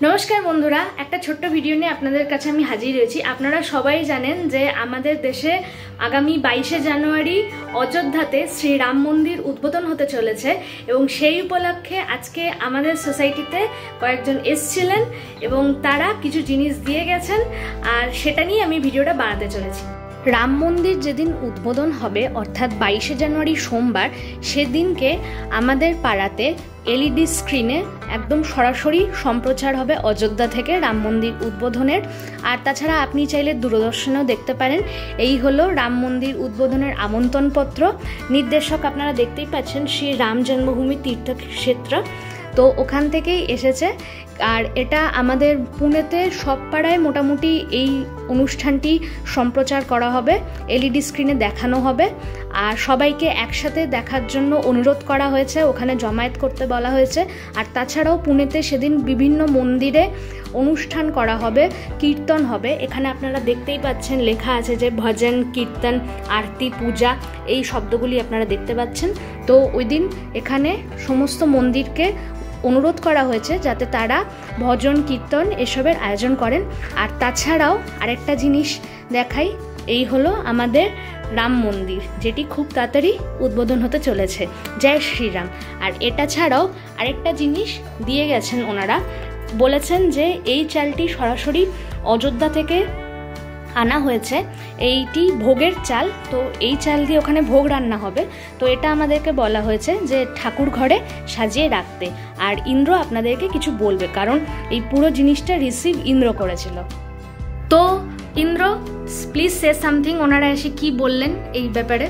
নমস্কার বন্ধুরা, একটা ছোট্ট ভিডিও নিয়ে আপনাদের কাছে আমি হাজির হয়েছি। আপনারা সবাই জানেন যে আমাদের দেশে আগামী 22শে জানুয়ারি অযোধ্যাতে শ্রী রাম মন্দির উদ্বোধন হতে চলেছে এবং সেই উপলক্ষে আজকে আমাদের সোসাইটিতে কয়েকজন এসেছিলেন এবং তারা কিছু জিনিস দিয়ে গেছেন, আর সেটা নিয়ে আমি ভিডিওটা বানাতে চলেছি। রাম মন্দির যেদিন উদ্বোধন হবে অর্থাৎ 22শে জানুয়ারি সোমবার, সেদিনকে আমাদের পাড়াতে এলইডি স্ক্রিনে একদম সরাসরি সম্প্রচার হবে অযোধ্যা থেকে রাম মন্দির উদ্বোধনের। আর তাছাড়া আপনি চাইলে দূরদর্শনেও দেখতে পারেন। এই হলো রাম মন্দির উদ্বোধনের আমন্ত্রণপত্র। নির্দেশক আপনারা দেখতেই পাচ্ছেন, শ্রী রাম জন্মভূমি তীর্থক্ষেত্র, তো ওখান থেকেই এসেছে। আর এটা আমাদের পুনেতে সব পাড়ায় মোটামুটি এই অনুষ্ঠানটি সম্প্রচার করা হবে, এলইডি স্ক্রিনে দেখানো হবে। আর সবাইকে একসাথে দেখার জন্য অনুরোধ করা হয়েছে, ওখানে জমায়েত করতে বলা হয়েছে। আর তাছাড়াও পুনেতে সেদিন বিভিন্ন মন্দিরে অনুষ্ঠান করা হবে, কীর্তন হবে। এখানে আপনারা দেখতেই পাচ্ছেন লেখা আছে যে ভজন, কীর্তন, আরতি, পূজা, এই শব্দগুলি আপনারা দেখতে পাচ্ছেন। তো ওই দিন এখানে সমস্ত মন্দিরকে অনুরোধ করা হয়েছে যাতে তারা ভজন, কীর্তন এসবের আয়োজন করেন। আর তাছাড়াও আরেকটা জিনিস দেখাই, এই হলো আমাদের রাম মন্দির, যেটি খুব তাড়াতাড়ি উদ্বোধন হতে চলেছে। জয় শ্রীরাম। আর এটা ছাড়াও আরেকটা জিনিস দিয়ে গেছেন ওনারা, বলেছেন যে এই চালটি সরাসরি অযোধ্যা থেকে আনা হয়েছে, এইটি ভোগের চাল, তো এই চাল দিয়ে ওখানে ভোগ রান্না হবে। তো এটা আমাদেরকে বলা হয়েছে যে ঠাকুর ঘরে সাজিয়ে রাখতে। আর ইন্দ্র আপনাদেরকে কিছু বলবে, কারণ এই পুরো জিনিসটা রিসিভ ইন্দ্র করেছিল। তো ইন্দ্র, প্লিজ সে সামথিং। ওনারা এসে কি বললেন এই ব্যাপারে?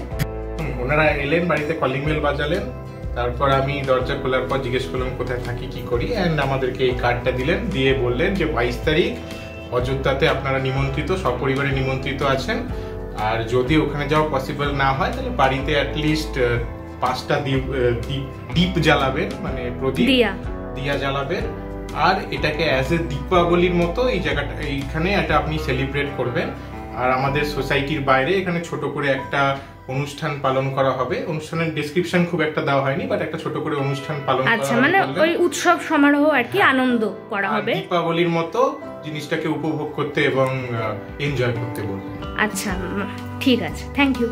ওনারা এলেন, বাড়িতে কলিং বেল বাজালেন, তারপর আমি দরজা খোলার পর জিজ্ঞেস করলাম কোথায় থাকি, কি করি, অ্যান্ড আমাদেরকে এই কার্ডটা দিলেন, দিয়ে বললেন যে 22 তারিখ অযোধ্যাতে আপনারা নিমন্ত্রিত, সপরিবারে নিমন্ত্রিত আছেন। আর যদি ওখানে যাওয়া পসিবল না হয় তাহলে বাড়িতে অ্যাটলিস্ট 5টা দীপ জ্বালাবেন, মানে প্রদীপ দিয়া জ্বালাবেন। আর এটাকে অ্যাজ এ দীপাবলির মতো এই জায়গাটা, এইখানে এটা আপনি সেলিব্রেট করবেন। আর আমাদের সোসাইটির বাইরে এখানে ছোট করে একটা অনুষ্ঠান পালন করা হবে। অনুষ্ঠানের ডেসক্রিপশন খুব একটা দেওয়া হয়নি, বাট একটা ছোট করে অনুষ্ঠান পালন করা হবে। আচ্ছা, মানে ওই উৎসব সমারোহ আর কি, আনন্দ করা হবে, দীপাবলির মতো জিনিসটাকে উপভোগ করতে এবং এনজয় করতে বলবেন। আচ্ছা, ঠিক আছে, থ্যাংক ইউ।